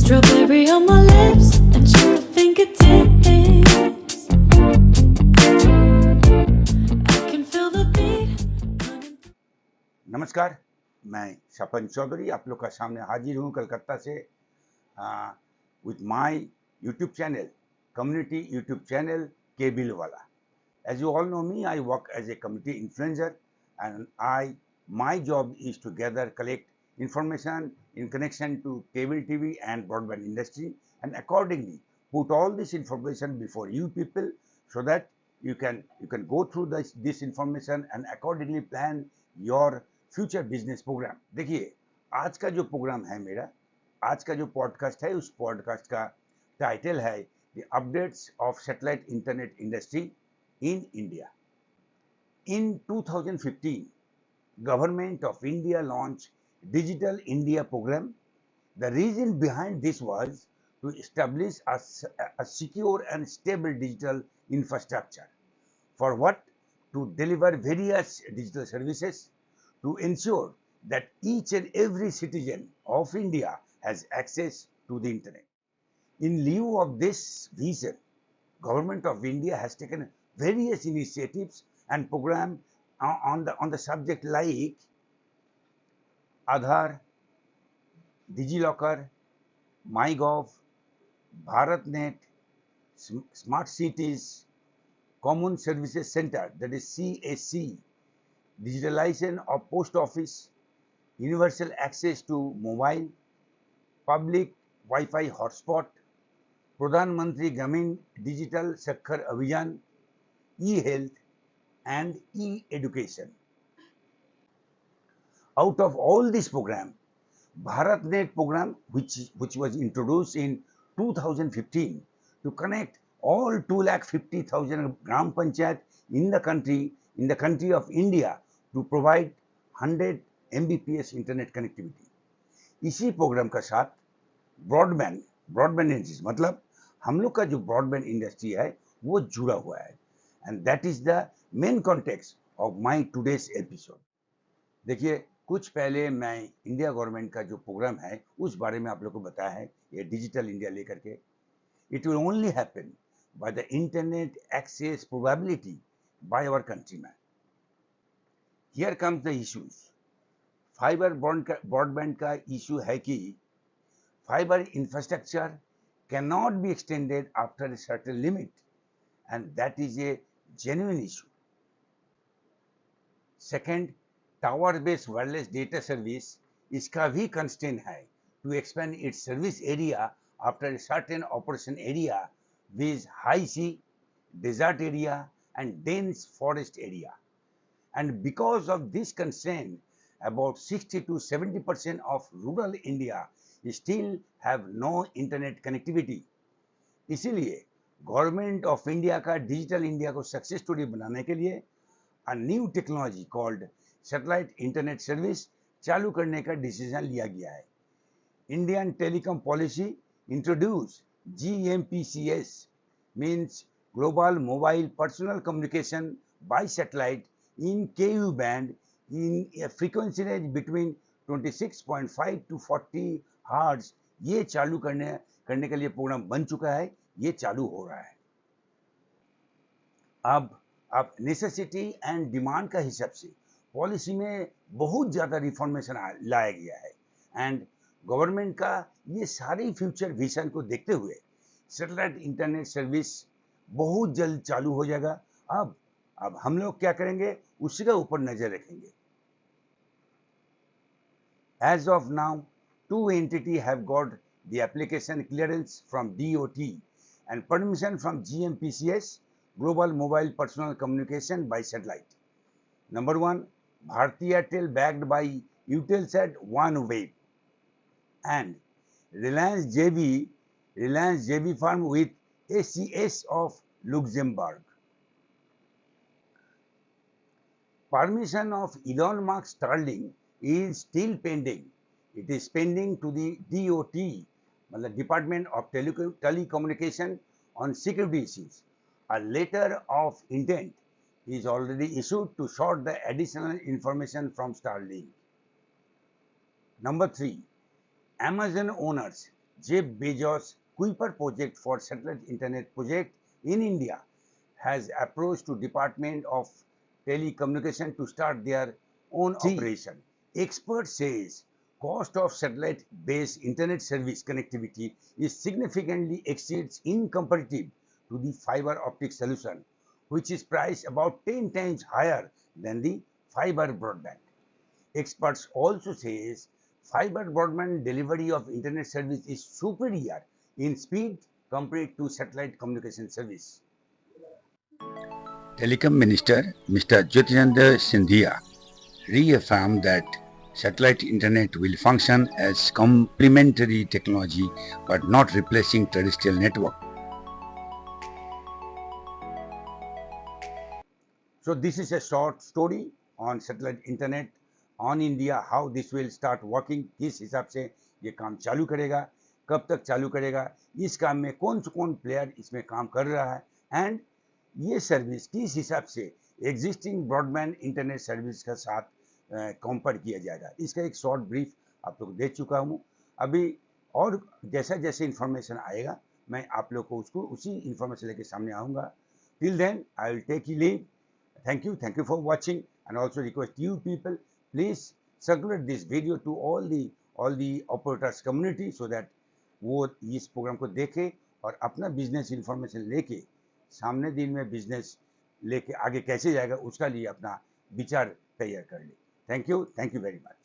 Strawberry on my lips and sugar fingertips. I can feel the beat. नमस्कार, मैं शपन चौधरी आप लोग का सामने हाजिर हूँ कलकत्ता से with my YouTube channel, community YouTube channel cable वाला. As you all know me, I work as a community influencer, and my job is to collect information in connection to cable TV and broadband industry, and accordingly put all this information before you people, so that you can go through this information and accordingly plan your future business program. देखिए, आज का जो programme है मेरा, आज का जो podcast है, उस पॉडकास्ट का टाइटल है the updates of satellite internet industry in India. In 2015, Government of India launched Digital India program. The reason behind this was to establish a secure and stable digital infrastructure. For what? To deliver various digital services, to ensure that each and every citizen of India has access to the internet. In lieu of this vision, Government of India has taken various initiatives and programs on the subject like Aadhaar, DigiLocker, MyGov, BharatNet, Smart Cities, Common Services Center, that is CSC, digitalization of post office, universal access to mobile, public Wi-Fi hotspot, Pradhan Mantri Gramin Digital Sakhar Abhiyan, e-health and e-education. Out of all this program, BharatNet program, which was introduced in 2015 to connect all 250,000 gram panchayat in the country of India to provide 100 Mbps internet connectivity. इसी programme का साथ broadband industry, मतलब हम लोग का जो broadband industry है वो जुड़ा हुआ है, and that is the main context of my today's episode. देखिए, कुछ पहले मैं इंडिया गवर्नमेंट का जो प्रोग्राम है उस बारे में आप लोग को बताया है, ये डिजिटल इंडिया लेकर के. It will only happen by the internet access probability by our countrymen. Here comes the issues. Fibre broadband का इशू है कि fibre infrastructure can not be extended after a certain limit, and that is a genuine issue. Second, tower-based wireless data service, इसका भी constraint है to expand its service area after a certain operation area with high sea, desert area and dense forest area. And because of this constraint, about 60 to 70% of rural India still have no internet connectivity. इसीलिए government of India का digital India को success story बनाने के लिए a new technology called satellite internet service चालू करने का decision लिया गया है. Indian telecom policy introduce GMPCS, means Global Mobile Personal Communication by Satellite in KU band in a frequency range between 26.5 to 40 Hz. ये चालू करने के लिए प्रोग्राम बन चुका है, ये चालू हो रहा है. अब नेसेसिटी एंड डिमांड का हिसाब से पॉलिसी में बहुत ज़्यादा रिफॉर्मेशन लाया गया है, एंड गवर्नमेंट का ये सारी फ्यूचर विजन को देखते हुए सैटेलाइट इंटरनेट सर्विस बहुत जल्द चालू हो जाएगा. अब हम लोग क्या करेंगे उसी का ऊपर नज़र रखेंगे. As of now, 2 entities have got the application clearance from DOT and permission from GMPCS, Global Mobile Personal Communication by Satellite. Number 1, Bharti Airtel backed by Eutelsat OneWeb, and Reliance JV firm with ACS of Luxembourg. Permission of Elon Musk Starlink is still pending. It is pending to the DOT, Department of Telecommunication, on security issues. A letter of intent is already issued to sort the additional information from Starlink. Number 3, Amazon owners Jeff Bezos' Kuiper project for satellite internet project in India has approached to Department of Telecommunication to start their own operation. Expert says cost of satellite-based internet service connectivity is significantly exceeds in comparative to the fiber optic solution, which is priced about 10 times higher than the fiber broadband. Experts also says fiber broadband delivery of internet service is superior in speed compared to satellite communication service. Telecom Minister Mr. Jyotirendra Scindia reaffirmed that satellite internet will function as complementary technology but not replacing terrestrial network. So this is a short story on satellite internet on India, how this will start working, किस हिसाब से ये काम चालू करेगा, कब तक चालू करेगा, इस काम में कौन प्लेयर इसमें काम कर रहा है, एंड ये सर्विस किस हिसाब से एग्जिस्टिंग ब्रॉडबैंड इंटरनेट सर्विस का साथ कंपेयर किया जाएगा, इसका एक शॉर्ट ब्रीफ आप लोग दे चुका हूँ. अभी और जैसा जैसे इन्फॉर्मेशन आएगा मैं आप लोग को उसको उसी इन्फॉर्मेशन लेके सामने आऊँगा. Till then I will take you leave. Thank you for watching, and also request you people, please circulate this video to all the operators community so that वो इस प्रोग्राम को देखे और अपना बिजनेस इंफॉर्मेशन लेके सामने दिन में बिजनेस लेके आगे कैसे जाएगा उसका लिए अपना विचार तैयार कर ले. Thank you very much.